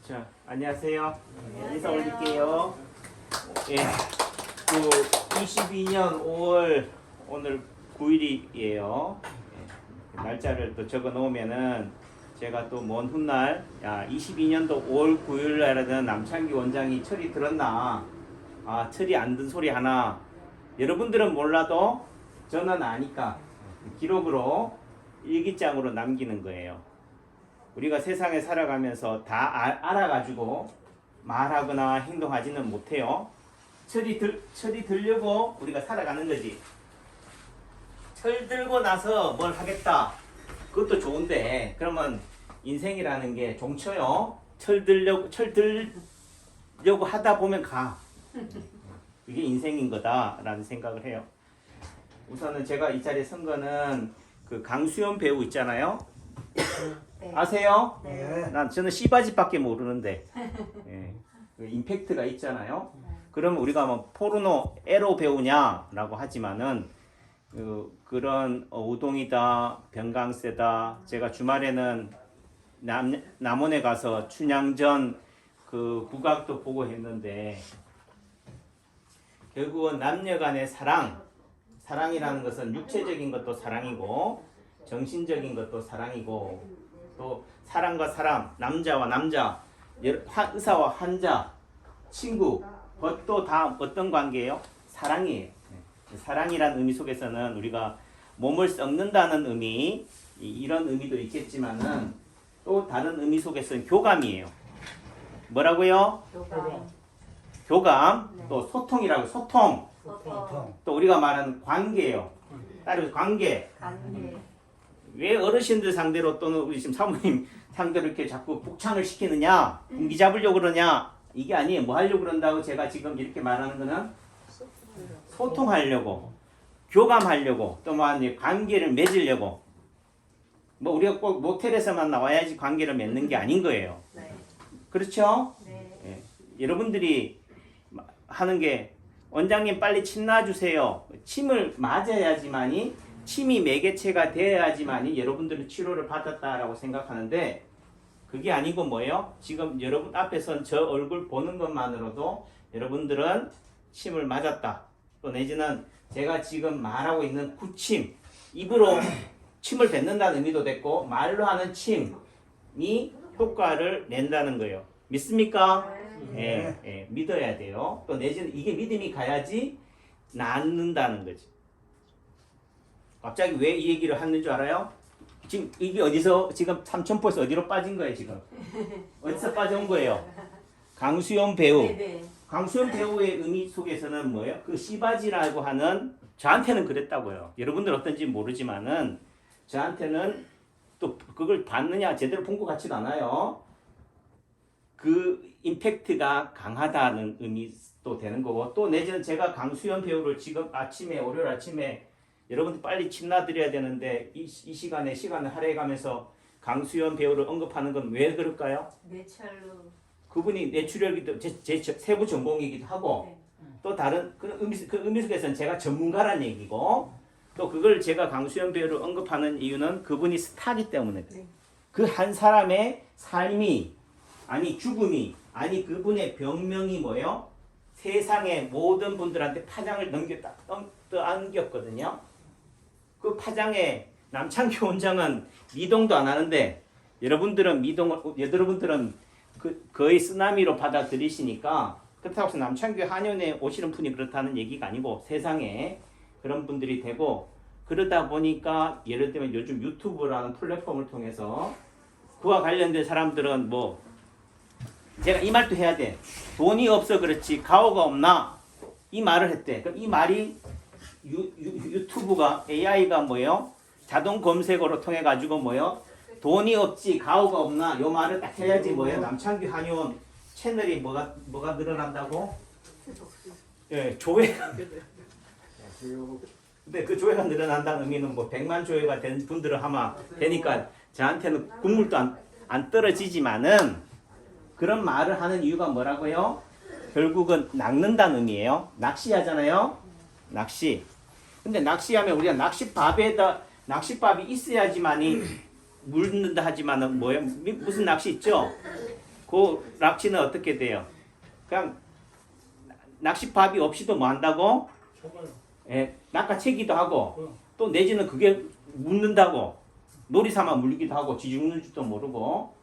자, 안녕하세요. 인사 올릴게요. 예, 그 22년 5월 오늘 9일이에요. 예, 날짜를 또 적어 놓으면은 제가 또 먼 훗날 22년도 5월 9일 날에는 남창기 원장이 철이 들었나? 철이 안 든 소리 하나. 여러분들은 몰라도 저는 아니까 기록으로 일기장으로 남기는 거예요. 우리가 세상에 살아가면서 다 알아가지고 말하거나 행동하지는 못해요. 철이 들려고 우리가 살아가는 거지. 철 들고 나서 뭘 하겠다. 그것도 좋은데 그러면 인생이라는 게 종쳐요. 철 들려고 하다 보면 가. 그게 인생인 거다라는 생각을 해요. 우선은 제가 이 자리에 선 거는 그 강수연 배우 있잖아요. 네. 아세요? 네. 저는 씨바지밖에 모르는데 예, 그 임팩트가 있잖아요. 그러면 우리가 뭐 포르노 에로 배우냐라고 하지만은 그런 우동이다, 병강세다. 제가 주말에는 남원에 가서 춘향전 그 국악도 보고 했는데 결국은 남녀간의 사랑이라는 것은 육체적인 것도 사랑이고 정신적인 것도 사랑이고 또 사람과 사람, 남자와 남자, 의사와 환자, 친구, 그것도 다 어떤 관계예요? 사랑이에요. 사랑이라는 의미 속에서는 우리가 몸을 썩는다는 의미, 이런 의미도 있겠지만은 또 다른 의미 속에서는 교감이에요. 뭐라고요? 교감. 또 소통이라고 소통. 또 우리가 말하는 관계예요. 따라서 관계. 왜 어르신들 상대로 또는 우리 지금 사모님 상대로 이렇게 자꾸 복창을 시키느냐, 분기 잡으려고 그러냐, 이게 아니에요. 뭐 하려고 그런다고 제가 지금 이렇게 말하는 거는 소통하려고, 교감하려고, 또 뭐 관계를 맺으려고. 뭐 우리가 꼭 모텔에서만 나와야지 관계를 맺는 게 아닌 거예요. 네. 그렇죠? 네. 예. 여러분들이 하는 게 원장님 빨리 침 놔주세요. 침을 맞아야지만이 침이 매개체가 돼야지만이 여러분들은 치료를 받았다라고 생각하는데 그게 아니고 뭐예요? 지금 여러분 앞에 선 저 얼굴 보는 것만으로도 여러분들은 침을 맞았다. 또 내지는 제가 지금 말하고 있는 구침, 입으로 침을 뱉는다는 의미도 됐고 말로 하는 침이 효과를 낸다는 거예요. 믿습니까? 예, 믿어야 돼요. 또 내지는 이게 믿음이 가야지 낫는다는 거지. 갑자기 왜 이 얘기를 하는 줄 알아요? 지금 이게 어디서 지금 삼천포에서 어디로 빠진 거예요 지금? 어디서 빠져온 거예요? 강수연 배우. 네네. 강수연 배우의 의미 속에서는 뭐예요? 그 씨바지라고 하는 저한테는 그랬다고요. 여러분들 어떤지 모르지만은 저한테는 또 그걸 봤느냐 제대로 본 것 같지도 않아요. 그 임팩트가 강하다는 의미도 되는 거고 또 내지는 제가 강수연 배우를 지금 월요일 아침에 여러분들 빨리 침 놔드려야 되는데 이 시간에 시간을 할애해가면서 강수연 배우를 언급하는 건 왜 그럴까요? 내철로. 그분이 뇌출혈기도 제 세부 전공이기도 하고 또 다른 그 의미 속에서는 제가 전문가란 얘기고 또 그걸 제가 강수연 배우를 언급하는 이유는 그분이 스타기 때문에 그 한 사람의 삶이 아니 죽음이 아니 그분의 병명이 뭐예요? 세상의 모든 분들한테 파장을 안겼거든요. 그 파장에 남창기 원장은 미동도 안 하는데 여러분들은 거의 쓰나미로 받아들이시니까 그렇다고 해서 남창기 한의원에 오시는 분이 그렇다는 얘기가 아니고 세상에 그런 분들이 되고 그러다 보니까 예를 들면 요즘 유튜브라는 플랫폼을 통해서 그와 관련된 사람들은 뭐 제가 이 말도 해야 돼. 돈이 없어 그렇지 가오가 없나? 이 말을 했대. 그럼 이 말이 유튜브가 AI가 뭐예요? 자동 검색어로 통해 가지고 뭐예요? 돈이 없지 가오가 없나? 요 말을 딱 해야지 뭐예요? 남창기 한의원 채널이 뭐가 늘어난다고? 예, 조회가. 근데 그 조회가 늘어난다는 의미는 뭐 100만 조회가 된 분들은 아마 되니까 저한테는 국물도 안 떨어지지만은 그런 말을 하는 이유가 뭐라고요? 결국은 낚는다는 의미예요. 낚시하잖아요. 낚시. 근데 낚시하면 우리가 낚싯밥이 있어야지만이 물는다 하지만은 뭐예요? 무슨 낚시 있죠? 그 락치는 어떻게 돼요? 그냥 낚시밥이 없이도 뭐 한다고? 저거요. 예, 낚아채기도 하고 그거. 또 내지는 그게 묻는다고 놀이삼아 물기도 하고 쥐죽는 줄도 모르고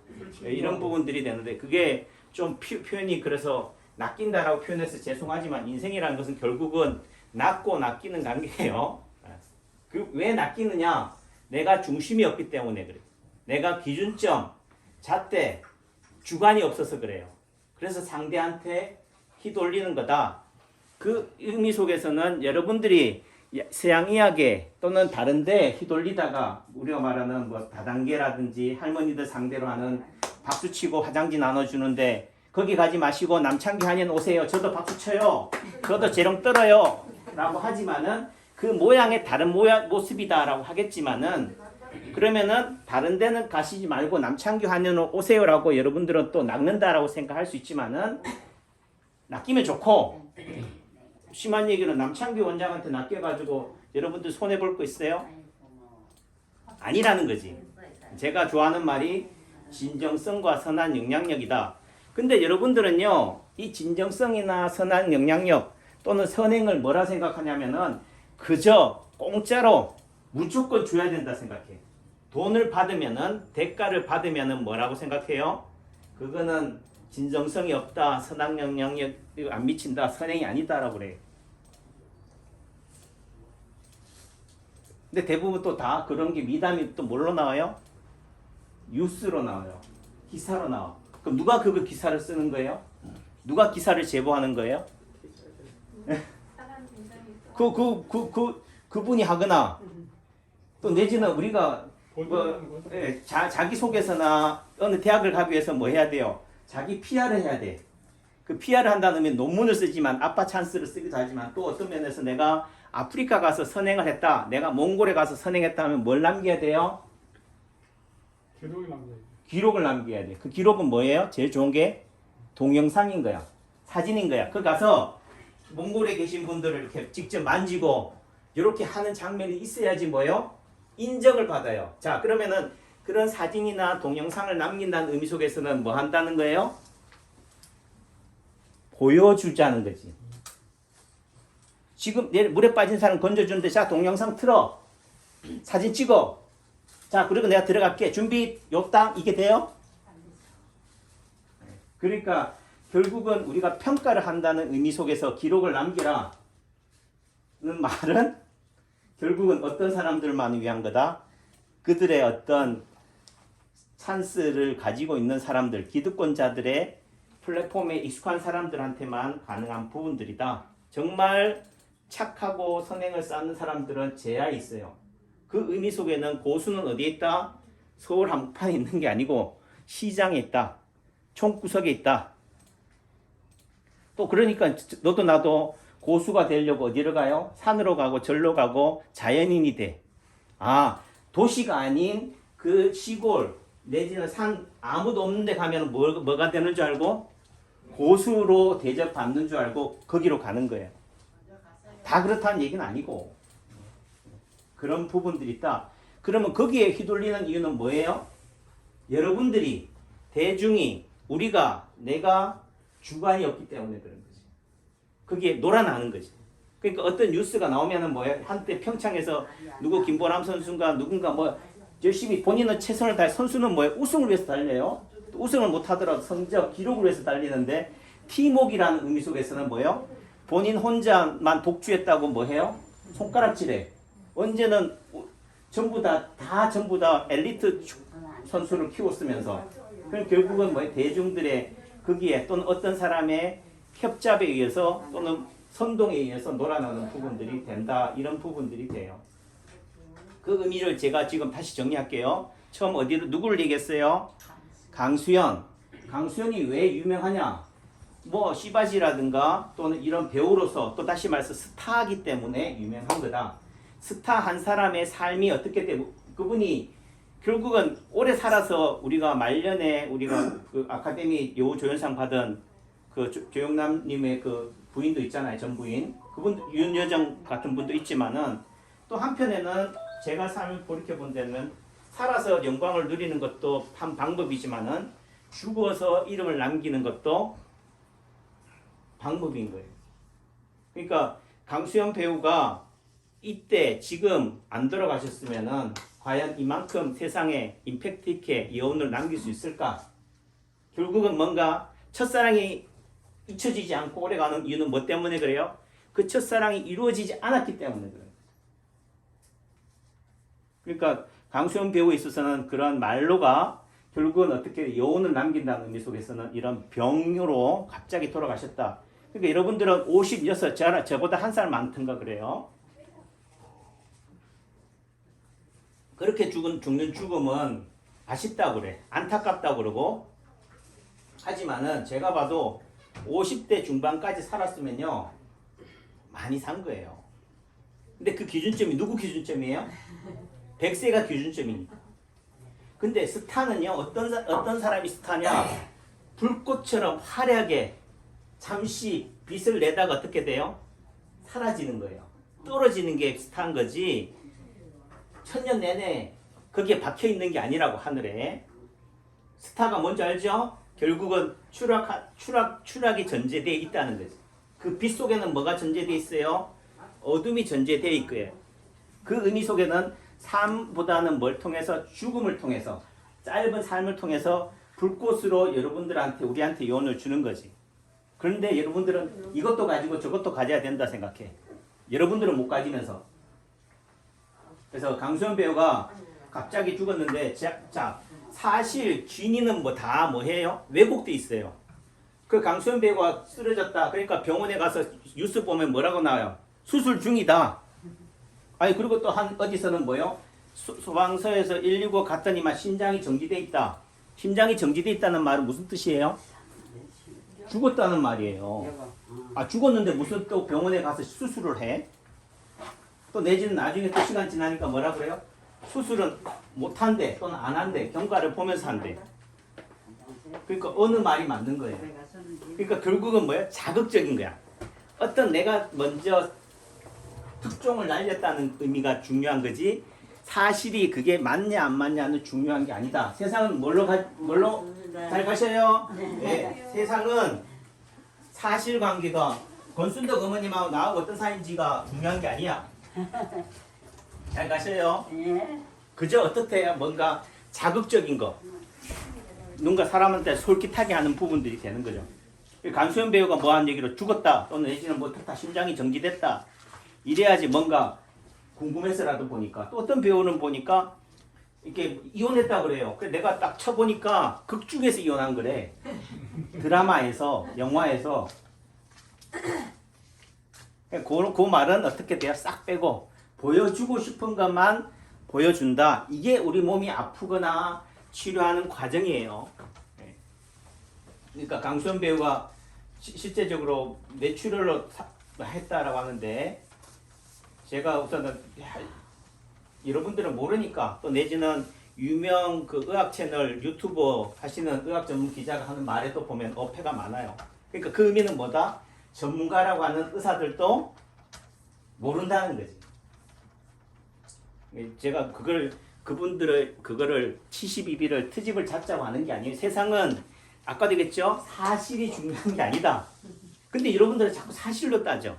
예, 이런 부분들이 되는데 그게 좀 표현이 그래서 낚인다라고 표현해서 죄송하지만 인생이라는 것은 결국은 낚고 낚이는 관계예요. 그 왜 낚이느냐? 내가 중심이 없기 때문에 그래. 내가 기준점, 잣대, 주관이 없어서 그래요. 그래서 상대한테 휘둘리는 거다. 그 의미 속에서는 여러분들이 서양의학에 또는 다른데 휘둘리다가 우리가 말하는 뭐 다단계라든지 할머니들 상대로 하는 박수치고 화장지 나눠주는데 거기 가지 마시고 남창기 한인 오세요. 저도 박수 쳐요. 저도 재롱 떨어요. 라고 하지만은 그 모양의 다른 모습이다라고 하겠지만은 그러면은 다른 데는 가시지 말고 남창기 한인 오세요라고 여러분들은 또 낚는다라고 생각할 수 있지만은 낚이면 좋고 심한 얘기는 남창기 원장한테 낚여가지고 여러분들 손해볼 거 있어요? 아니라는 거지. 제가 좋아하는 말이 진정성과 선한 영향력이다. 근데 여러분들은요, 이 진정성이나 선한 영향력 또는 선행을 뭐라 생각하냐면은 그저 공짜로 무조건 줘야 된다 생각해. 돈을 받으면은 대가를 받으면은 뭐라고 생각해요? 그거는 진정성이 없다, 선한 영향력 안 미친다, 선행이 아니다라고 그래. 근데 대부분 또 다 그런 게 미담이 또 뭘로 나와요? 뉴스로 나와요. 기사로 나와. 그럼 누가 그 기사를 쓰는 거예요? 누가 기사를 제보하는 거예요? 그분이 하거나 또 내지는 우리가 뭐 자기소개서나 어느 대학을 가기 위해서 뭐 해야 돼요? 자기 PR을 해야 돼. 그 PR을 한다는 의미는 논문을 쓰지만 아빠 찬스를 쓰기도 하지만 또 어떤 면에서 내가 아프리카 가서 선행을 했다. 내가 몽골에 가서 선행했다 하면 뭘 남겨야 돼요? 기록을 남겨야 돼. 기록을 남겨야 돼. 그 기록은 뭐예요? 제일 좋은 게 동영상인 거야. 사진인 거야. 그 가서 몽골에 계신 분들을 이렇게 직접 만지고 이렇게 하는 장면이 있어야지 뭐예요? 인정을 받아요. 자, 그러면은 그런 사진이나 동영상을 남긴다는 의미 속에서는 뭐 한다는 거예요? 보여주자는 거지. 지금 물에 빠진 사람 건져주는데 자 동영상 틀어. 사진 찍어. 자 그리고 내가 들어갈게. 준비 요땅 이게 돼요? 그러니까 결국은 우리가 평가를 한다는 의미 속에서 기록을 남기라는 말은 결국은 어떤 사람들만 위한 거다? 그들의 어떤 찬스를 가지고 있는 사람들, 기득권자들의 플랫폼에 익숙한 사람들한테만 가능한 부분들이다. 정말 착하고 선행을 쌓는 사람들은 제야에 있어요. 그 의미 속에는 고수는 어디에 있다? 서울 한복판에 있는 게 아니고 시장에 있다. 총구석에 있다. 또 그러니까 너도 나도 고수가 되려고 어디로 가요? 산으로 가고 절로 가고 자연인이 돼. 아, 도시가 아닌 그 시골 내지는 산 아무도 없는 데 가면 뭐가 되는 줄 알고? 고수로 대접받는 줄 알고 거기로 가는 거예요. 다 그렇다는 얘기는 아니고 그런 부분들이 있다. 그러면 거기에 휘둘리는 이유는 뭐예요? 여러분들이 대중이 내가 주관이 없기 때문에 그런 거지. 거기에 놀아나는 거지. 그러니까 어떤 뉴스가 나오면은 뭐예요? 한때 평창에서 누구 김보람 선수인가 누군가 뭐 열심히 본인은 최선을 다해 선수는 뭐예요? 우승을 위해서 달려요. 우승을 못하더라도 성적 기록을 위해서 달리는데 팀워크라는 의미 속에서는 뭐예요? 본인 혼자만 독주했다고 뭐 해요? 손가락질해. 언제는 전부 다 엘리트 선수를 키웠으면서 그럼 결국은 뭐 대중들의 거기에 또는 어떤 사람의 협잡에 의해서 또는 선동에 의해서 놀아나는 부분들이 된다. 이런 부분들이 돼요. 그 의미를 제가 지금 다시 정리할게요. 처음 누구를 얘기했어요? 강수연. 강수연이 왜 유명하냐? 뭐 시바지라든가 또는 이런 배우로서 또 다시 말해서 스타이기 때문에 유명한 거다. 스타 한 사람의 삶이 어떻게 돼? 그분이 결국은 오래 살아서 우리가 말년에 우리가 그 아카데미 여우조연상 받은 그 조영남님의 그 부인도 있잖아요. 전 부인. 그분 윤여정 같은 분도 있지만은 또 한편에는 제가 삶을 돌이켜 본 데는 살아서 영광을 누리는 것도 한 방법이지만은 죽어서 이름을 남기는 것도 방법인 거예요. 그러니까 강수영 배우가 이때 지금 안 돌아가셨으면은 과연 이만큼 세상에 임팩트 있게 여운을 남길 수 있을까? 결국은 뭔가 첫사랑이 잊혀지지 않고 오래가는 이유는 뭐 때문에 그래요? 그 첫사랑이 이루어지지 않았기 때문에 그래요. 그러니까 강수영 배우에 있어서는 그런 말로가 결국은 어떻게 여운을 남긴다는 의미 속에서는 이런 병으로 갑자기 돌아가셨다. 그러니까 여러분들은 56, 저보다 한 살 많던가 그래요. 그렇게 죽는 죽음은 아쉽다고 그래. 안타깝다고 그러고. 하지만은 제가 봐도 50대 중반까지 살았으면요. 많이 산 거예요. 근데 그 기준점이 누구 기준점이에요? 100세가 기준점이니까. 근데 스타는요. 어떤 사람이 스타냐? 불꽃처럼 화려하게 잠시 빛을 내다가 어떻게 돼요? 사라지는 거예요. 떨어지는 게 스타인 거지. 천년 내내 거기에 박혀 있는 게 아니라고 하늘에. 스타가 뭔지 알죠? 결국은 추락이 전제되어 있다는 거지. 그 빛 속에는 뭐가 전제되어 있어요? 어둠이 전제되어 있고요. 그 의미 속에는 삶보다는 뭘 통해서? 죽음을 통해서, 짧은 삶을 통해서 불꽃으로 여러분들한테, 우리한테 요원을 주는 거지. 그런데 여러분들은 이것도 가지고 저것도 가져야 된다 생각해. 여러분들은 못 가지면서. 그래서 강수현 배우가 갑자기 죽었는데, 자, 사실 쥐니는 뭐 다 뭐 해요? 왜곡돼 있어요. 그 강수현 배우가 쓰러졌다. 그러니까 병원에 가서 뉴스 보면 뭐라고 나와요? 수술 중이다. 아니 그리고 또 어디서는 뭐요? 소방서에서 119 갔더니만 심장이 정지돼 있다. 심장이 정지돼 있다는 말은 무슨 뜻이에요? 죽었다는 말이에요. 아 죽었는데 무슨 또 병원에 가서 수술을 해? 또 내지는 나중에 또 시간 지나니까 뭐라 그래요? 수술은 못한대 또는 안 한대. 경과를 보면서 한대. 그러니까 어느 말이 맞는 거예요. 그러니까 결국은 뭐야? 자극적인 거야. 어떤 내가 먼저 특종을 날렸다는 의미가 중요한 거지. 사실이 그게 맞냐 안 맞냐는 중요한 게 아니다. 세상은 뭘로 잘 가셔요? 네. 세상은 사실관계가 권순덕 어머님하고 나하고 어떤 사이인지가 중요한 게 아니야. 잘 가셔요? 그저 어떻대요? 뭔가 자극적인 거. 누군가 사람한테 솔깃하게 하는 부분들이 되는 거죠. 강수현 배우가 뭐 한 얘기로 죽었다 또는 내지는 뭐 심장이 정지됐다 이래야지 뭔가 궁금해서라도 보니까 또 어떤 배우는 보니까 이렇게 이혼했다 그래요. 그래서 내가 딱 쳐보니까 극 중에서 이혼한 거래. 드라마에서 영화에서 그 말은 어떻게 돼요? 싹 빼고 보여주고 싶은 것만 보여준다. 이게 우리 몸이 아프거나 치료하는 과정이에요. 그러니까 강수현 배우가 실제적으로 뇌출혈로 했다라고 하는데 제가 우선은 여러분들은 모르니까 또 내지는 유명 그 의학 채널 유튜버 하시는 의학 전문 기자가 하는 말에 또 보면 어폐가 많아요. 그러니까 그 의미는 뭐다? 전문가라고 하는 의사들도 모른다는 거지. 제가 그거를 72비를 트집을 잡자고 하는 게 아니에요. 세상은 아까도 얘기했죠? 사실이 중요한 게 아니다. 근데 여러분들은 자꾸 사실로 따져.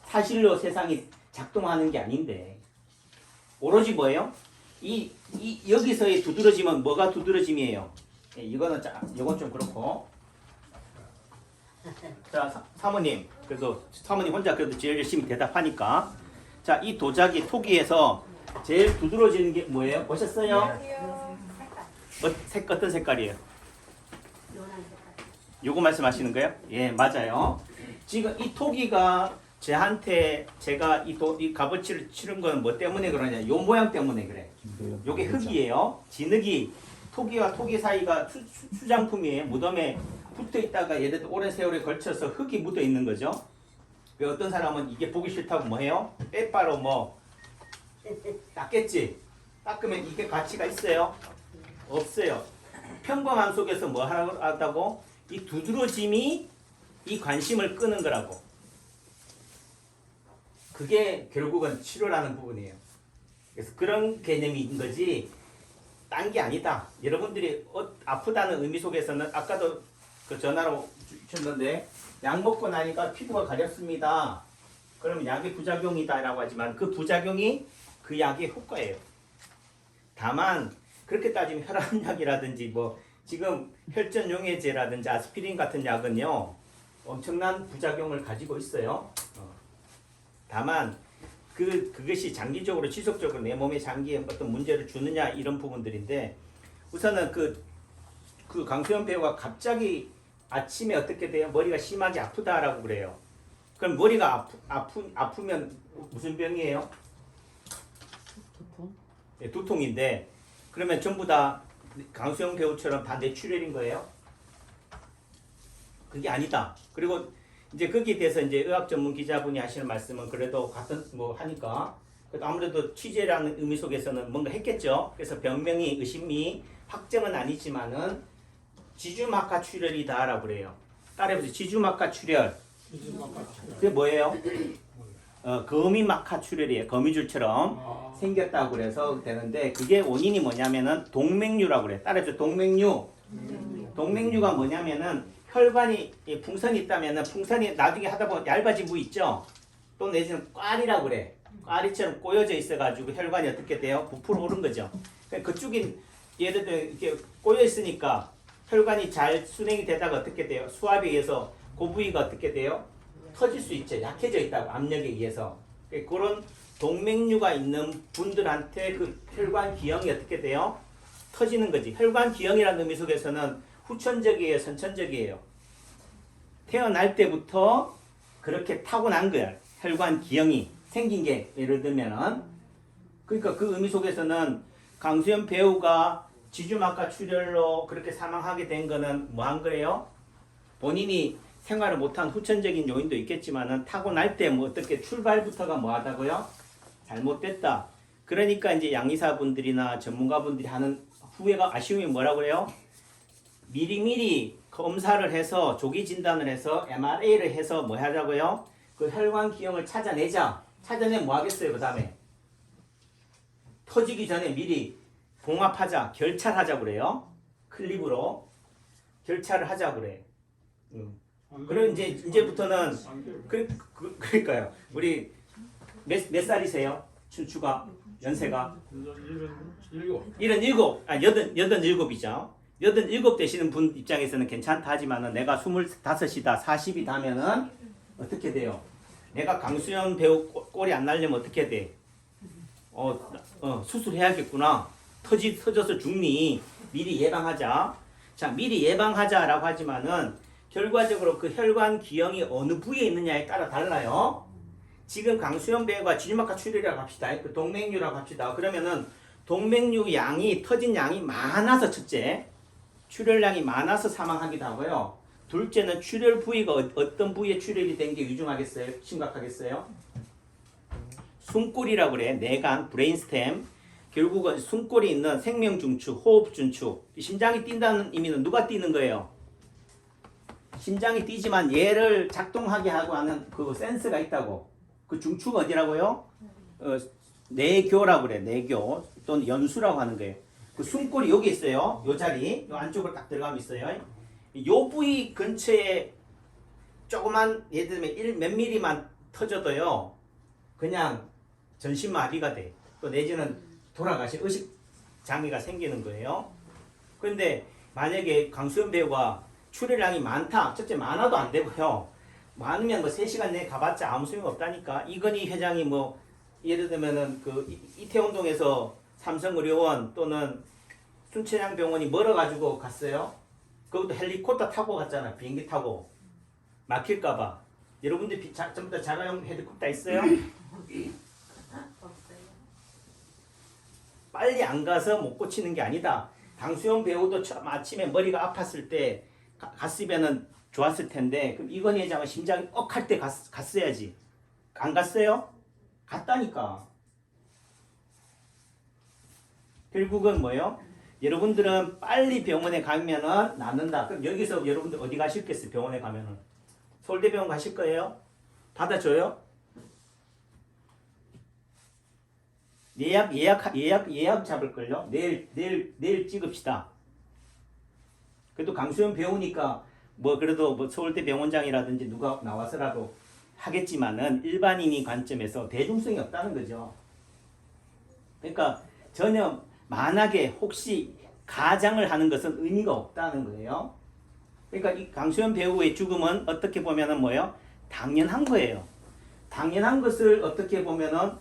사실로 세상이 작동하는 게 아닌데. 오로지 뭐예요? 여기서의 두드러짐은 뭐가 두드러짐이에요? 이건 좀 그렇고. 자, 사모님. 그래도 사모님 혼자 그래도 제일 열심히 대답하니까. 자, 이 도자기 토기에서 제일 두드러지는 게 뭐예요? 보셨어요? 어떤 색깔이에요? 요거 말씀하시는 거예요? 예, 맞아요. 지금 이 토기가 제가 이 값어치를 치른 건 뭐 때문에 그러냐? 요 모양 때문에 그래. 요게 흙이에요. 진흙이 토기와 토기 사이가 수장품이에요. 무덤에 붙어 있다가 예를 들어 오랜 세월에 걸쳐서 흙이 묻어 있는 거죠. 어떤 사람은 이게 보기 싫다고 뭐 해요? 빼빠로 뭐 닦겠지. 닦으면 이게 가치가 있어요? 없어요. 평범함 속에서 뭐 하다고? 이 두드러짐이 이 관심을 끄는 거라고. 그게 결국은 치료라는 부분이에요. 그래서 그런 개념인 거지. 딴 게 아니다. 여러분들이 아프다는 의미 속에서는 아까도 그 전화로 주셨는데 약 먹고 나니까 피부가 가렵습니다. 그러면 약의 부작용이다라고 하지만 그 부작용이 그 약의 효과예요. 다만 그렇게 따지면 혈압약이라든지 뭐 지금 혈전용해제라든지 아스피린 같은 약은요 엄청난 부작용을 가지고 있어요. 다만 그것이 장기적으로 지속적으로 내 몸에 장기에 어떤 문제를 주느냐 이런 부분들인데 우선은 그 강수현 배우가 갑자기 아침에 어떻게 돼요? 머리가 심하게 아프다라고 그래요. 그럼 머리가 아프면 무슨 병이에요? 두통? 네, 두통인데 그러면 전부 다 강수영 배우처럼 다 뇌출혈인 거예요? 그게 아니다. 그리고 이제 거기에 대해서 이제 의학 전문 기자분이 하시는 말씀은 그래도 같은 뭐 하니까 그래도 아무래도 취재라는 의미 속에서는 뭔가 했겠죠. 그래서 병명이 의심이 확정은 아니지만은 지주막하 출혈이다라고 그래요. 따라해보세요. 지주막하 출혈. 그게 뭐예요? 거미막하 출혈이에요. 거미줄처럼 생겼다고 그래서 되는데 그게 원인이 뭐냐면은 동맥류라고 그래. 따라해보세요. 동맥류. 동맥류가 뭐냐면은 혈관이 풍선이 있다면은 풍선이 나중에 하다 보면 얇아진 부위 있죠. 또 내지는 꽈리라고 그래. 꽈리처럼 꼬여져 있어가지고 혈관이 어떻게 돼요? 부풀어 오른 거죠. 그쪽이 예를 들어 이렇게 꼬여 있으니까 혈관이 잘 순행이 되다가 어떻게 돼요? 수압에 의해서 그 부위가 어떻게 돼요? 터질 수 있죠. 약해져 있다고 압력에 의해서. 그런 동맥류가 있는 분들한테 그 혈관 기형이 어떻게 돼요? 터지는 거지. 혈관 기형이라는 의미 속에서는 후천적이에요, 선천적이에요. 태어날 때부터 그렇게 타고난 거야. 혈관 기형이 생긴 게 예를 들면은 그러니까 그 의미 속에서는 강수현 배우가 지주막하 출혈로 그렇게 사망하게 된 거는 뭐 한 거예요? 본인이 생활을 못한 후천적인 요인도 있겠지만은 타고날 때 뭐 어떻게 출발부터가 뭐 하다고요? 잘못됐다. 그러니까 이제 양의사분들이나 전문가분들이 하는 후회가 아쉬움이 뭐라고 그래요? 미리미리 검사를 해서 조기 진단을 해서 MRA를 해서 뭐 하자고요? 그 혈관 기형을 찾아내자. 찾아내면 뭐 하겠어요? 그 다음에 터지기 전에 미리 봉합하자, 결찰하자 그래요. 클립으로 결찰을 하자 그래. 그럼 이제부터는 그러니까요. 우리 몇 살이세요? 춘추가 연세가 87이죠. 87 되시는 분 입장에서는 괜찮다 하지만은 내가 25이다 40이 다면은 어떻게 돼요? 내가 강수현 배우 꼴이 안 날려면 어떻게 돼? 수술해야겠구나. 터져서 죽니? 미리 예방하자. 자, 미리 예방하자라고 하지만은 결과적으로 그 혈관 기형이 어느 부위에 있느냐에 따라 달라요. 지금 강수현 배우가 지주막하 출혈이라고 합시다. 그 동맥류라고 합시다. 그러면은 동맥류 양이 터진 양이 많아서 첫째 출혈량이 많아서 사망하기도 하고요. 둘째는 출혈 부위가 어떤 부위에 출혈이 된 게 위중하겠어요? 심각하겠어요? 숨골이라고 그래. 내관, 브레인스템. 결국은 숨골이 있는 생명중추, 호흡중추. 심장이 뛴다는 의미는 누가 뛰는 거예요? 심장이 뛰지만 얘를 작동하게 하고 하는 그 센스가 있다고. 그 중추가 어디라고요? 내교라고 그래. 내교 또는 연수라고 하는 거예요. 그 숨골이 여기 있어요. 요 자리, 요 안쪽으로 딱 들어가면 있어요. 요 부위 근처에 조그만 예를 들면 몇 미리만 터져도요. 그냥 전신마비가 돼. 또 내지는 돌아가실 의식 장애가 생기는 거예요. 그런데 만약에 강수현 배우가 출혈량이 많다. 첫째 많아도 안 되고요. 많으면 뭐 3시간 내에 가봤자 아무 소용 없다니까. 이건희 회장이 뭐 예를 들면은 그 이태원동에서 삼성의료원 또는 순천향병원이 멀어가지고 갔어요. 그것도 헬리콥터 타고 갔잖아. 비행기 타고. 막힐까봐. 여러분들 전부 다 자가용 헬리콥터 있어요? 빨리 안 가서 못 고치는 게 아니다. 강수영 배우도 처음 아침에 머리가 아팠을 때 갔으면은 좋았을 텐데 그럼 이건희 회장은 심장이 억 할 때 갔어야지. 안 갔어요? 갔다니까. 결국은 뭐예요? 여러분들은 빨리 병원에 가면은 낫는다. 그럼 여기서 여러분들 어디 가실겠어요? 병원에 가면은 서울대병원 가실 거예요? 받아줘요? 예약 잡을걸요? 내일 찍읍시다. 그래도 강수현 배우니까 뭐 그래도 뭐 서울대 병원장이라든지 누가 나와서라도 하겠지만은 일반인이 관점에서 대중성이 없다는 거죠. 그러니까 전혀 만약에 혹시 가장을 하는 것은 의미가 없다는 거예요. 그러니까 이 강수현 배우의 죽음은 어떻게 보면은 뭐예요? 당연한 거예요. 당연한 것을 어떻게 보면은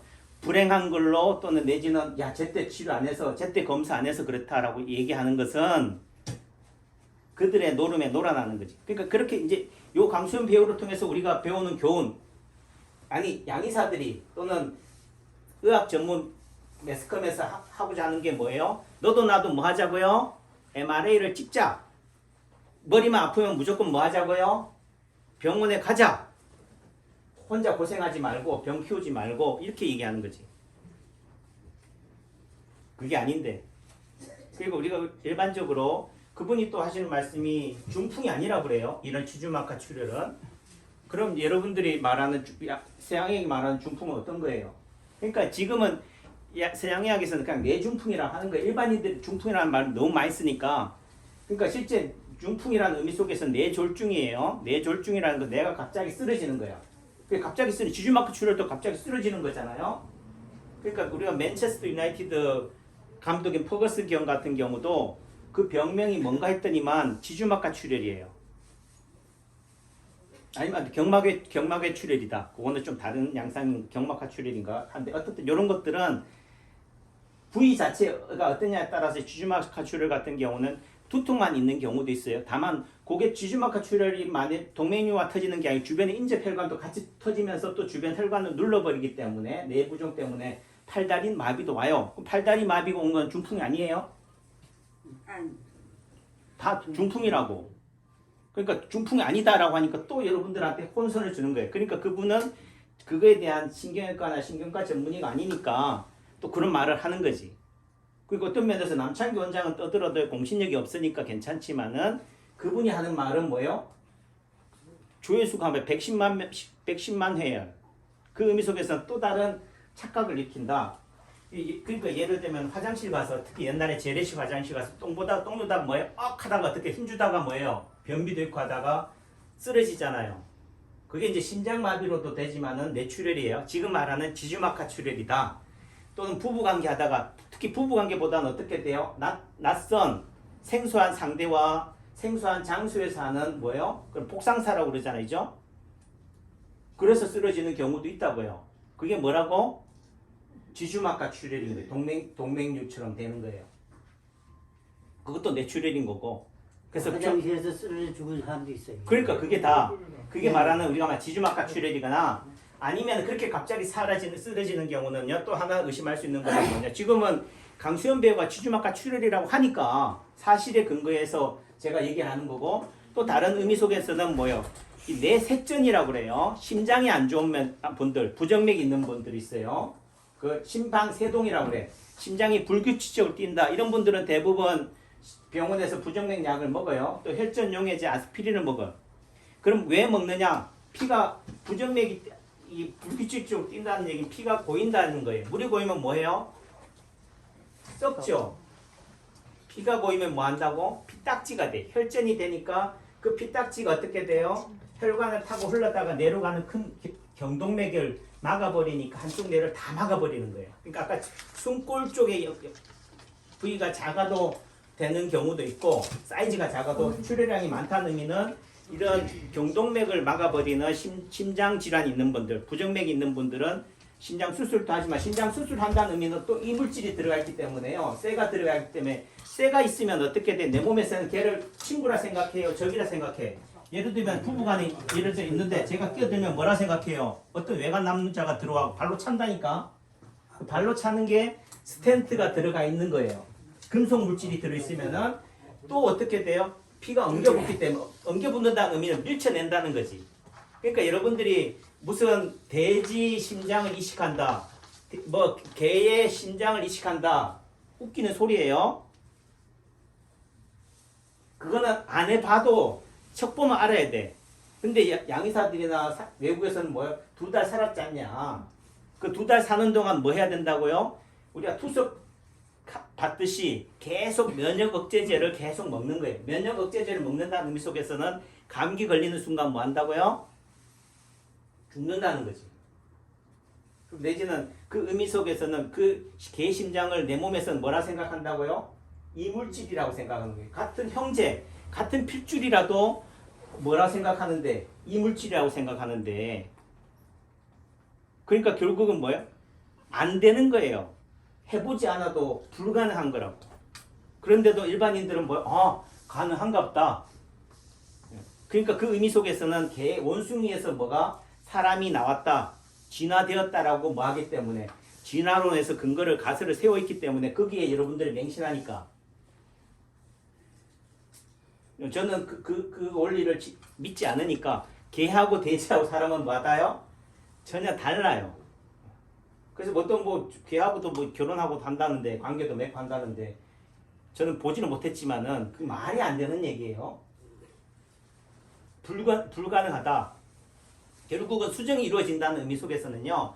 불행한 걸로 또는 내지는 야 제때 치료 안 해서 제때 검사 안 해서 그렇다라고 얘기하는 것은 그들의 노름에 놀아나는 거지. 그러니까 그렇게 이제 요 강수현 배우를 통해서 우리가 배우는 교훈, 아니 양의사들이 또는 의학 전문 매스컴에서 하고자 하는 게 뭐예요? 너도 나도 뭐 하자고요? MRA를 찍자. 머리만 아프면 무조건 뭐 하자고요? 병원에 가자. 혼자 고생하지 말고 병 키우지 말고 이렇게 얘기하는 거지. 그게 아닌데. 그리고 우리가 일반적으로 그분이 또 하시는 말씀이 중풍이 아니라 그래요. 이런 치주막하 출혈은. 그럼 여러분들이 말하는 서양의학이 말하는 중풍은 어떤 거예요? 그러니까 지금은 서양의학에서는 그냥 뇌중풍이라고 하는 거예요. 일반인들이 중풍이라는 말을 너무 많이 쓰니까. 그러니까 실제 중풍이라는 의미 속에서 뇌졸중이에요. 뇌졸중이라는 건 뇌가 갑자기 쓰러지는 거야. 갑자기 쓰러지는 치주막하 출혈도 갑자기 쓰러지는 거잖아요. 그러니까 우리가 맨체스터 유나이티드 감독인 퍼거슨 경 같은 경우도 그 병명이 뭔가 했더니만 치주막하 출혈이에요. 아니면 경막외 출혈이다. 그거는 좀 다른 양상인 경막하 출혈인가 한데 어쨌든 이런 것들은 부위 자체가 어떠냐에 따라서 치주막하 출혈 같은 경우는 두통만 있는 경우도 있어요. 다만 그게 치주막하 출혈이 만약 동맥류와 터지는 게 아니고 주변의 인접혈관도 같이 터지면서 또 주변 혈관을 눌러버리기 때문에 내부종 때문에 팔다리 마비도 와요. 그럼 팔다리 마비가 온 건 중풍이 아니에요? 다 중풍이라고. 그러니까 중풍이 아니다라고 하니까 또 여러분들한테 혼선을 주는 거예요. 그러니까 그분은 그거에 대한 신경외과나 신경과 전문의가 아니니까 또 그런 말을 하는 거지. 그리고 어떤 면에서 남창기 원장은 떠들어도 공신력이 없으니까 괜찮지만은 그분이 하는 말은 뭐예요? 조회수가 하면 110만 회열. 그 의미 속에서 또 다른 착각을 일으킨다. 그러니까 예를 들면 화장실 가서 특히 옛날에 재래식 화장실 가서 똥 누다가 뭐예요? 하다가 어떻게 힘주다가 뭐예요? 변비도 있고 하다가 쓰러지잖아요. 그게 이제 심장마비로도 되지만은 뇌출혈이에요. 지금 말하는 치주막하 출혈이다. 또는 부부관계 하다가 특히 부부관계보다는 어떻게 돼요? 낯선 생소한 상대와 생소한 장소에서 하는 뭐예요? 그럼 폭상사라고 그러잖아요. 그죠? 그래서 쓰러지는 경우도 있다고요. 그게 뭐라고? 치주막하 출혈인 거예요. 동맥류처럼 되는 거예요. 그것도 뇌출혈인 거고. 그래서 화장실에서 쓰러져 죽은 사람도 있어요. 그러니까 그게 말하는 우리가 말 치주막하 출혈이거나 아니면 그렇게 갑자기 쓰러지는 경우는요. 또 하나 의심할 수 있는 거는 뭐냐. 지금은 강수현 배우가 치주막하 출혈이라고 하니까 사실에 근거해서 제가 얘기하는 거고 또 다른 의미 속에서는 뭐요? 이 뇌색전이라고 그래요. 심장이 안 좋은 분들, 부정맥이 있는 분들이 있어요. 그 심방세동이라고 그래. 심장이 불규칙적으로 뛴다. 이런 분들은 대부분 병원에서 부정맥 약을 먹어요. 또 혈전용해제 아스피린을 먹어요. 그럼 왜 먹느냐? 부정맥이 불규칙적으로 뛴다는 얘기는 피가 고인다는 거예요. 물이 고이면 뭐해요? 썩죠. 피가 고이면 뭐 한다고? 피딱지가 돼. 혈전이 되니까 그 피딱지가 어떻게 돼요? 혈관을 타고 흘러다가 뇌로 가는 큰 경동맥을 막아버리니까 한쪽 뇌를 다 막아버리는 거예요. 그러니까 아까 숨골 쪽에 부위가 작아도 되는 경우도 있고 사이즈가 작아도 출혈량이 많다는 의미는 이런 경동맥을 막아버리는 심장 질환이 있는 분들, 부정맥이 있는 분들은 심장 수술도 하지만 심장 수술한다는 의미는 또 이물질이 들어가 있기 때문에요. 쇠가 들어가 있기 때문에 쇠가 있으면 어떻게 돼? 내 몸에서는 걔를 친구라 생각해요? 적이라 생각해? 예를 들면 부부간에 예를 들어 있는데 제가 끼어들면 뭐라 생각해요? 어떤 외관 남자가 들어와고 발로 찬다니까? 그 발로 차는 게 스텐트가 들어가 있는 거예요. 금속 물질이 들어있으면은 또 어떻게 돼요? 피가 엉겨붙기 때문에 엉겨붙는다는 의미는 밀쳐낸다는 거지. 그러니까 여러분들이 무슨 돼지 심장을 이식한다, 뭐 개의 심장을 이식한다, 웃기는 소리예요. 그거는 안 해봐도 척 보면 알아야 돼. 근데 양의사들이나 외국에서는 뭐야? 2달 살았지 않냐? 그 2달 사는 동안 뭐 해야 된다고요? 우리가 투석 받듯이 계속 면역 억제제를 계속 먹는 거예요. 면역 억제제를 먹는다는 의미 속에서는 감기 걸리는 순간 뭐 한다고요? 죽는다는 거지. 내지는 그 의미 속에서는 그 개 심장을 내 몸에서는 뭐라 생각한다고요? 이물질이라고 생각하는 거예요. 같은 형제, 같은 핏줄이라도 뭐라 생각하는데? 이물질이라고 생각하는데. 그러니까 결국은 뭐예요? 안 되는 거예요. 해보지 않아도 불가능한 거라고. 그런데도 일반인들은 뭐예요? 아, 가능한가 보다. 그러니까 그 의미 속에서는 개 원숭이에서 뭐가 사람이 나왔다, 진화되었다라고 뭐 하기 때문에 진화론에서 근거를 가설을 세워 있기 때문에 거기에 여러분들이 맹신하니까 저는 그 원리를 믿지 않으니까 개하고 돼지하고 사람은 맞아요? 전혀 달라요. 그래서 보통 뭐 개하고도 뭐 결혼하고 한다는데 관계도 맺고 한다는데 저는 보지는 못했지만은 그 말이 안 되는 얘기예요. 불가능하다. 결국은 수정이 이루어진다는 의미 속에서는요.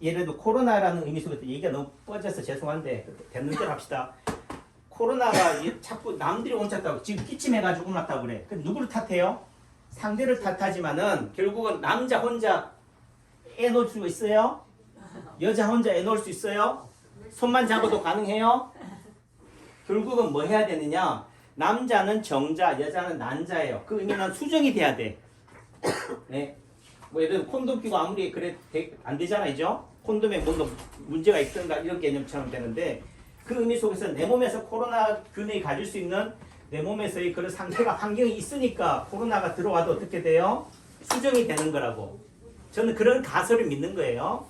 예를 들어 코로나라는 의미 속에서 얘기가 너무 뻗어서 죄송한데 됐는 대로 합시다. 코로나가 자꾸 남들이 옮쳤다고 지금 기침해가지고 옮았다고 그래. 그럼 누구를 탓해요? 상대를 탓하지만은 결국은 남자 혼자 애 놓을 수 있어요? 여자 혼자 애 놓을 수 있어요? 손만 잡아도 가능해요? 결국은 뭐 해야 되느냐? 남자는 정자, 여자는 난자예요. 그 의미는 수정이 돼야 돼. 네. 뭐 예를 들어 콘돔 끼고 아무리 그래 안 되잖아요. 콘돔에 뭔가 문제가 있던가 이런 개념처럼 되는데 그 의미 속에서 내 몸에서 코로나균이 가질 수 있는 내 몸에서의 그런 상태가 환경이 있으니까 코로나가 들어와도 어떻게 돼요? 수정이 되는 거라고. 저는 그런 가설을 믿는 거예요.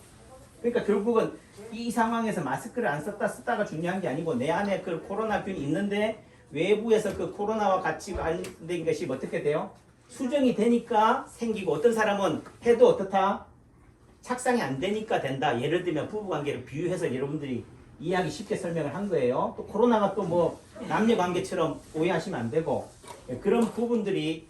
그러니까 결국은 이 상황에서 마스크를 안 쓰다가 중요한 게 아니고 내 안에 그 코로나균이 있는데 외부에서 그 코로나와 같이 관련된 것이 어떻게 돼요? 수정이 되니까 생기고 어떤 사람은 해도 어떻다? 착상이 안 되니까 된다. 예를 들면 부부관계를 비유해서 여러분들이 이해하기 쉽게 설명을 한 거예요. 또 코로나가 또 뭐 남녀관계처럼 오해하시면 안 되고 그런 부분들이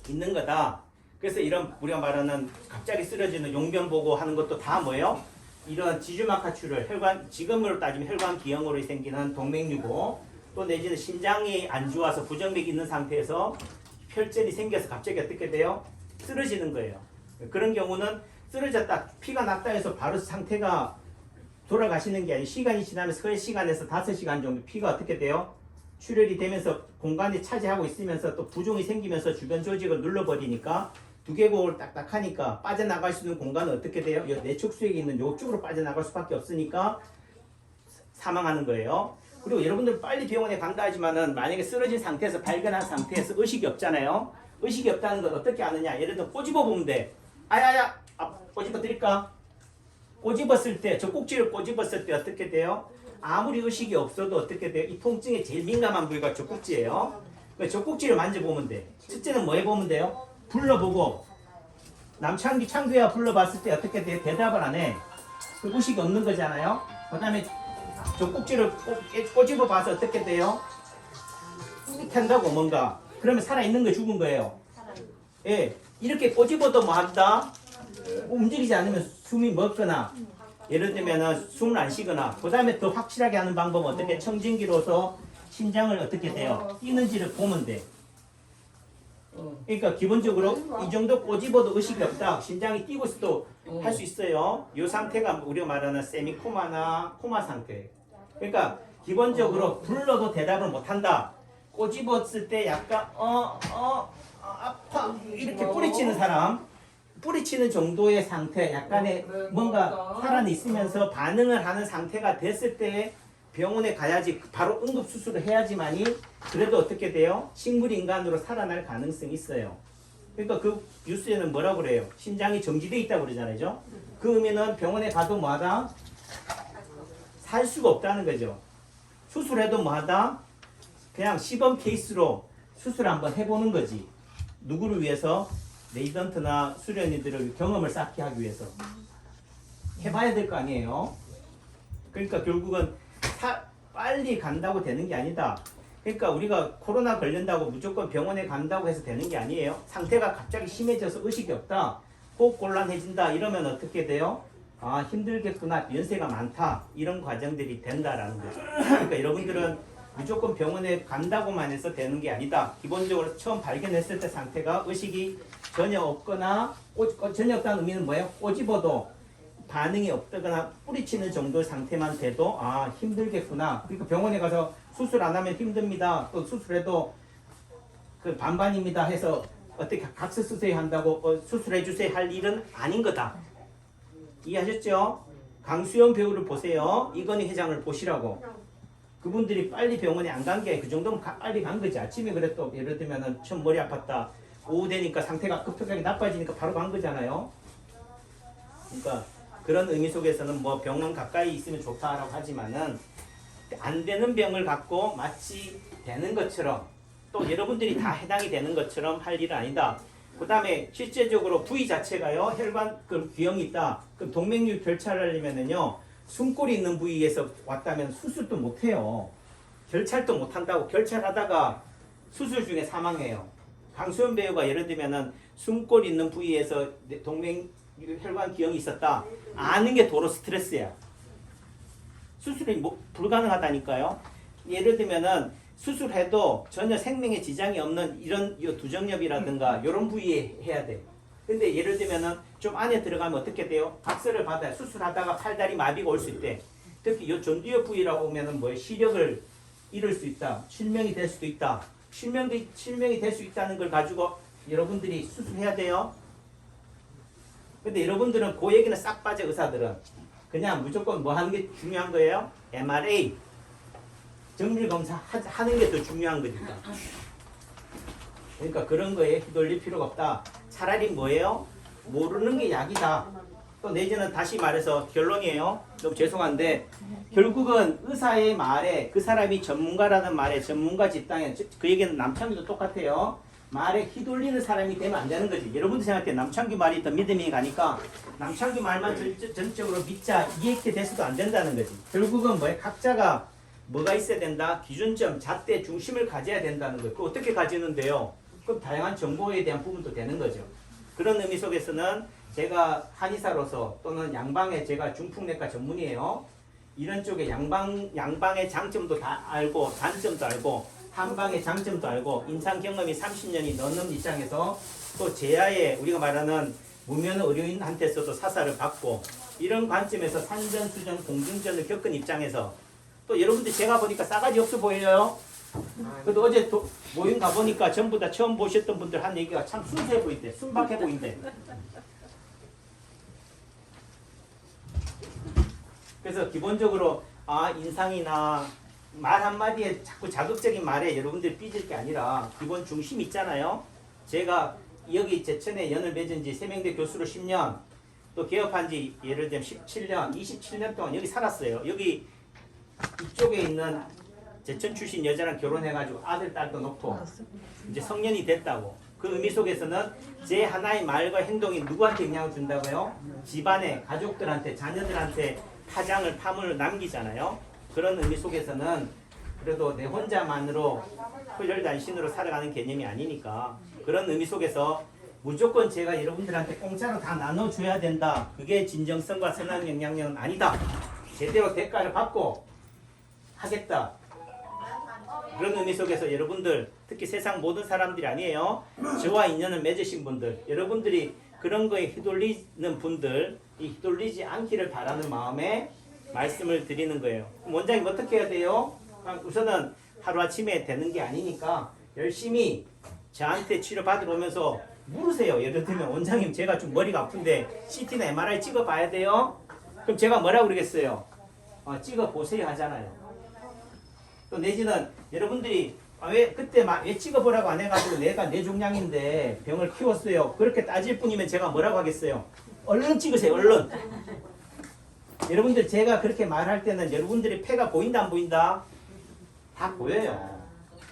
있는 거다. 그래서 이런 우리가 말하는 갑자기 쓰러지는 용변 보고 하는 것도 다 뭐예요? 이런 지주막하출을 혈관 지금으로 따지면 혈관 기형으로 생기는 동맥류고 또 내지는 심장이 안 좋아서 부정맥이 있는 상태에서 혈전이 생겨서 갑자기 어떻게 돼요? 쓰러지는 거예요. 그런 경우는 쓰러졌다 피가 났다 해서 바로 상태가 돌아가시는 게 아니고 시간이 지나면서 3시간에서 5시간 정도 피가 어떻게 돼요? 출혈이 되면서 공간이 차지하고 있으면서 또 부종이 생기면서 주변 조직을 눌러버리니까 두개골 딱딱하니까 빠져나갈 수 있는 공간은 어떻게 돼요? 내축수액이 있는 이쪽으로 빠져나갈 수밖에 없으니까 사망하는 거예요. 그리고 여러분들 빨리 병원에 간다 하지만은 만약에 쓰러진 상태에서 발견한 상태에서 의식이 없잖아요. 의식이 없다는 건 어떻게 아느냐? 예를 들어 꼬집어 보면 돼. 아야야, 꼬집어 드릴까? 꼬집었을 때, 젖꼭지를 꼬집었을 때 어떻게 돼요? 아무리 의식이 없어도 어떻게 돼요? 이 통증에 제일 민감한 부위가 젖꼭지예요. 젖꼭지를 만져보면 돼. 첫째는 뭐 해보면 돼요? 불러보고 창규야 불러봤을 때 어떻게 돼요? 대답을 안 해. 그 의식이 없는 거잖아요. 그 다음에 젖꼭지를 꼬집어 봐서 어떻게 돼요? 한다고 뭔가. 그러면 살아있는 거 죽은 거예요. 예, 이렇게 꼬집어도 뭐 한다? 움직이지 않으면 숨이 멎거나 예를 들면 숨을 안 쉬거나 그 다음에 더 확실하게 하는 방법은 어떻게 청진기로서 심장을 어떻게 돼요? 뛰는지를 보면 돼. 그러니까 기본적으로 이 정도 꼬집어도 의식이 없다. 심장이 뛰고 있어도 할 수 있어요. 이 상태가 우리가 말하는 세미코마나 코마 상태. 그러니까 기본적으로 불러도 대답을 못한다. 꼬집었을 때 약간 아파 이렇게 뿌리치는 사람 뿌리치는 정도의 상태 약간의 뭔가 살아있으면서 반응을 하는 상태가 됐을 때 병원에 가야지 바로 응급수술을 해야지만이 그래도 어떻게 돼요? 식물인간으로 살아날 가능성이 있어요. 그러니까 그 뉴스에는 뭐라고 그래요? 심장이 정지되어 있다고 그러잖아요. 그 의미는 병원에 가도 뭐하다? 살 수가 없다는 거죠. 수술해도 뭐하다? 그냥 시범 케이스로 수술 한번 해보는 거지. 누구를 위해서? 레이던트나 수련이들을 경험을 쌓게 하기 위해서 해봐야 될 거 아니에요. 그러니까 결국은 빨리 간다고 되는 게 아니다. 그러니까 우리가 코로나 걸린다고 무조건 병원에 간다고 해서 되는 게 아니에요. 상태가 갑자기 심해져서 의식이 없다, 호흡 곤란해진다 이러면 어떻게 돼요? 아 힘들겠구나, 연세가 많다, 이런 과정들이 된다라는 거죠. 그러니까 여러분들은 무조건 병원에 간다고만 해서 되는 게 아니다. 기본적으로 처음 발견했을 때 상태가 의식이 전혀 없거나 전혀 없다는 의미는 뭐예요? 꼬집어도 반응이 없다거나 뿌리치는 정도 상태만 돼도 아 힘들겠구나. 그러니까 병원에 가서 수술 안 하면 힘듭니다. 또 수술해도 그 반반입니다 해서 어떻게 각서 쓰세요 한다고 수술해 주세요 할 일은 아닌 거다. 이해하셨죠? 강수연 배우를 보세요. 이건희 회장을 보시라고. 그분들이 빨리 병원에 안 간 게 그 정도면 빨리 간 거지. 아침에 그래도 예를 들면은 처음 머리 아팠다. 오후 되니까 상태가 급격하게 나빠지니까 바로 간 거잖아요. 그러니까 그런 의미 속에서는 뭐 병원 가까이 있으면 좋다라고 하지만은 안 되는 병을 갖고 마치 되는 것처럼 또 여러분들이 다 해당이 되는 것처럼 할 일은 아니다. 그 다음에 실제적으로 부위 자체가요 혈관 그 기형이 있다. 그럼 동맥류 결찰을 하려면은요 숨골이 있는 부위에서 왔다면 수술도 못해요. 결찰도 못한다고. 결찰하다가 수술 중에 사망해요. 강수연 배우가 예를 들면은 숨골 있는 부위에서 동맥 혈관 기형이 있었다. 아는 게 도로 스트레스야. 수술이 불가능하다니까요. 예를 들면은 수술해도 전혀 생명에 지장이 없는 이런 두정엽이라든가 이런 부위에 해야 돼. 근데 예를 들면은 좀 안에 들어가면 어떻게 돼요? 각서를 받아요. 수술하다가 팔다리 마비가 올 수 있대. 특히 이 전두엽 부위라고 보면은 뭐 시력을 잃을 수 있다. 실명이 될 수도 있다. 실명이 될 수 있다는 걸 가지고 여러분들이 수술해야 돼요. 근데 여러분들은 그 얘기는 싹 빠져. 의사들은 그냥 무조건 뭐 하는 게 중요한 거예요? MRA 정밀 검사 하는 게 더 중요한 거니까. 그러니까 그런 거에 휘둘릴 필요가 없다. 차라리 뭐예요? 모르는 게 약이다. 또 내지는 다시 말해서 결론이에요. 너무 죄송한데 결국은 의사의 말에 그 사람이 전문가라는 말에 전문가 집단에 그 얘기는 남창기도 똑같아요. 말에 휘둘리는 사람이 되면 안 되는 거지. 여러분도 생각해. 남창기 말이 더 믿음이 가니까 남창기 말만 전적으로 믿자 이렇게 돼서도 안 된다는 거지. 결국은 뭐예요? 각자가 뭐가 있어야 된다? 기준점, 잣대, 중심을 가져야 된다는 거예요. 그거 어떻게 가지는데요? 그럼 다양한 정보에 대한 부분도 되는 거죠. 그런 의미 속에서는 제가 한의사로서 또는 양방의 제가 중풍내과 전문이에요. 이런 쪽에 양방의 장점도 다 알고 단점도 알고 한방의 장점도 알고 임상 경험이 30년이 넘는 입장에서 또 제야의 우리가 말하는 무면 의료인한테서도 사사를 받고 이런 관점에서 산전수전 공중전을 겪은 입장에서 또 여러분들 제가 보니까 싸가지 없어 보여요. 그래도 어제 모임 가보니까 전부 다 처음 보셨던 분들 한 얘기가 참 순수해 보인대. 순박해 보인대. 그래서 기본적으로 인상이나 말 한마디에 자꾸 자극적인 말에 여러분들 삐질 게 아니라 기본 중심 있잖아요. 제가 여기 제천에 연을 맺은 지 세명대 교수로 10년 또 개업한 지 예를 들면 17년, 27년 동안 여기 살았어요. 여기 이쪽에 있는 제천 출신 여자랑 결혼해가지고 아들, 딸도 놓고 이제 성년이 됐다고. 그 의미 속에서는 제 하나의 말과 행동이 누구한테 영향을 준다고요? 집안에, 가족들한테, 자녀들한테 파물을 남기잖아요. 그런 의미 속에서는 그래도 내 혼자만으로 훌혈단신으로 살아가는 개념이 아니니까 그런 의미 속에서 무조건 제가 여러분들한테 공짜로 다 나눠줘야 된다. 그게 진정성과 선한 영향력은 아니다. 제대로 대가를 받고 하겠다. 그런 의미 속에서 여러분들 특히 세상 모든 사람들이 아니에요. 저와 인연을 맺으신 분들 여러분들이 그런 거에 휘둘리는 분들 이 휘둘리지 않기를 바라는 마음에 말씀을 드리는 거예요. 원장님 어떻게 해야 돼요? 우선은 하루아침에 되는 게 아니니까 열심히 저한테 치료받으러 오면서 물으세요. 예를 들면 원장님 제가 좀 머리가 아픈데 CT나 MRI 찍어봐야 돼요? 그럼 제가 뭐라고 그러겠어요? 찍어보세요 하잖아요. 또 내지는 여러분들이 왜 그때 왜 찍어보라고 안 해가지고 내가 뇌종양인데 병을 키웠어요. 그렇게 따질 뿐이면 제가 뭐라고 하겠어요? 얼른 찍으세요. 얼른. 여러분들 제가 그렇게 말할 때는 여러분들이 폐가 보인다 안 보인다? 다 보여요.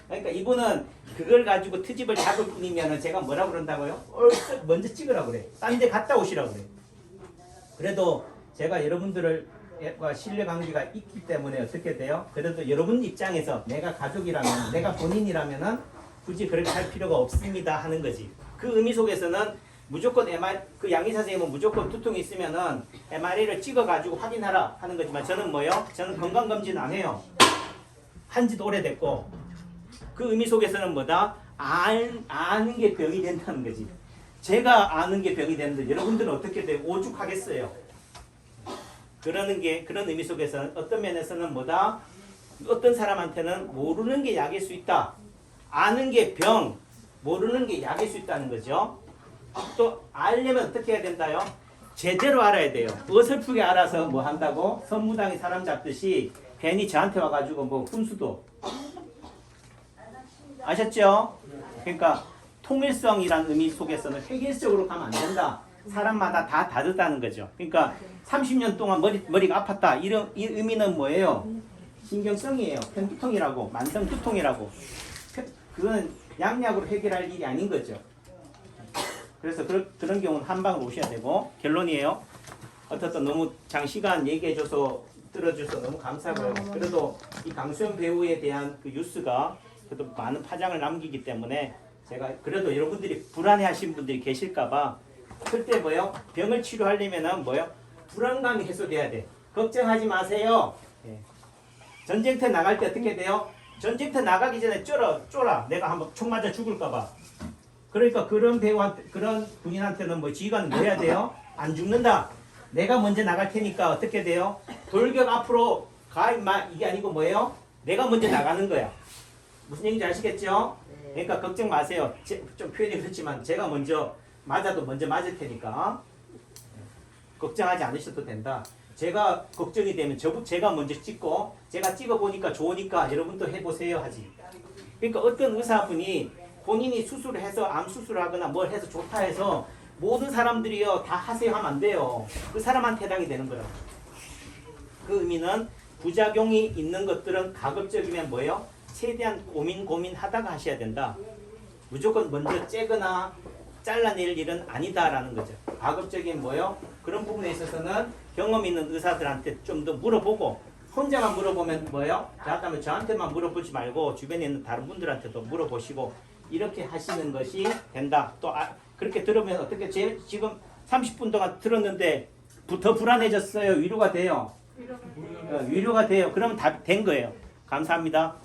그러니까 이분은 그걸 가지고 트집을 잡을 뿐이면 제가 뭐라고 그런다고요? 먼저 찍으라고 그래. 딴 데 갔다 오시라고 그래. 그래도 제가 여러분들과 신뢰 관계가 있기 때문에 어떻게 돼요? 그래도 여러분 입장에서 내가 가족이라면 내가 본인이라면은 굳이 그렇게 할 필요가 없습니다 하는 거지. 그 의미 속에서는 무조건 MR 그 양의사 선생님은 무조건 두통이 있으면은 MRI를 찍어가지고 확인하라 하는 거지만 저는 뭐요? 저는 건강검진 안 해요. 한지도 오래됐고 그 의미 속에서는 뭐다? 아는 게 병이 된다는 거지. 제가 아는 게 병이 되는데 여러분들은 어떻게 돼요? 오죽하겠어요. 그런 의미 속에서는 어떤 면에서는 뭐다? 어떤 사람한테는 모르는 게 약일 수 있다. 아는 게 병, 모르는 게 약일 수 있다는 거죠. 또 알려면 어떻게 해야 된다요? 제대로 알아야 돼요. 어설프게 알아서 뭐 한다고? 선무당이 사람 잡듯이 괜히 저한테 와가지고 뭐 훈수도. 아셨죠? 그러니까 통일성이란 의미 속에서는 획일적으로 가면 안 된다. 사람마다 다 다르다는 거죠. 그러니까 30년 동안 머리가 아팠다. 이 의미는 뭐예요? 신경성이에요. 편두통이라고, 만성두통이라고. 그건 양약으로 해결할 일이 아닌 거죠. 그래서 그런 경우는 한방으로 오셔야 되고 결론이에요. 어떻든 너무 장시간 얘기해줘서 들어줘서 너무 감사하고요. 그래도 이 강수연 배우에 대한 그 뉴스가 그래도 많은 파장을 남기기 때문에 제가 그래도 여러분들이 불안해하시는 분들이 계실까봐 그때 뭐요? 병을 치료하려면은 뭐요? 불안감이 해소돼야 돼. 걱정하지 마세요. 예. 전쟁터 나갈 때 어떻게 돼요? 전쟁터 나가기 전에 쫄아. 내가 한번 총 맞아 죽을까봐. 그러니까 그런 배우한테, 그런 군인한테는 뭐 지휘관은 뭐 해야 돼요? 안 죽는다. 내가 먼저 나갈 테니까 어떻게 돼요? 돌격 앞으로 가 임마. 이게 아니고 뭐예요? 내가 먼저 나가는 거야. 무슨 얘기인지 아시겠죠? 그러니까 걱정 마세요. 좀 표현이 그렇지만 제가 먼저 맞아도 먼저 맞을 테니까 걱정하지 않으셔도 된다. 제가 걱정이 되면 제가 먼저 찍고 제가 찍어보니까 좋으니까 여러분도 해보세요 하지. 그러니까 어떤 의사분이 본인이 수술을 해서 암 수술을 하거나 뭘 해서 좋다 해서 모든 사람들이요 다 하세요 하면 안 돼요. 그 사람한테 해당이 되는 거예요. 그 의미는 부작용이 있는 것들은 가급적이면 뭐예요? 최대한 고민하다가 하셔야 된다. 무조건 먼저 째거나 잘라낼 일은 아니다라는 거죠. 가급적인 뭐예요? 그런 부분에 있어서는 경험 있는 의사들한테 좀 더 물어보고 혼자만 물어보면 뭐예요? 그렇다면 저한테만 물어보지 말고 주변에 있는 다른 분들한테도 물어보시고 이렇게 하시는 것이 된다. 또 그렇게 들으면 어떻게 지금 30분 동안 들었는데 더 불안해졌어요. 위로가 돼요. 위로가 돼요. 그러면 다 된 거예요. 감사합니다.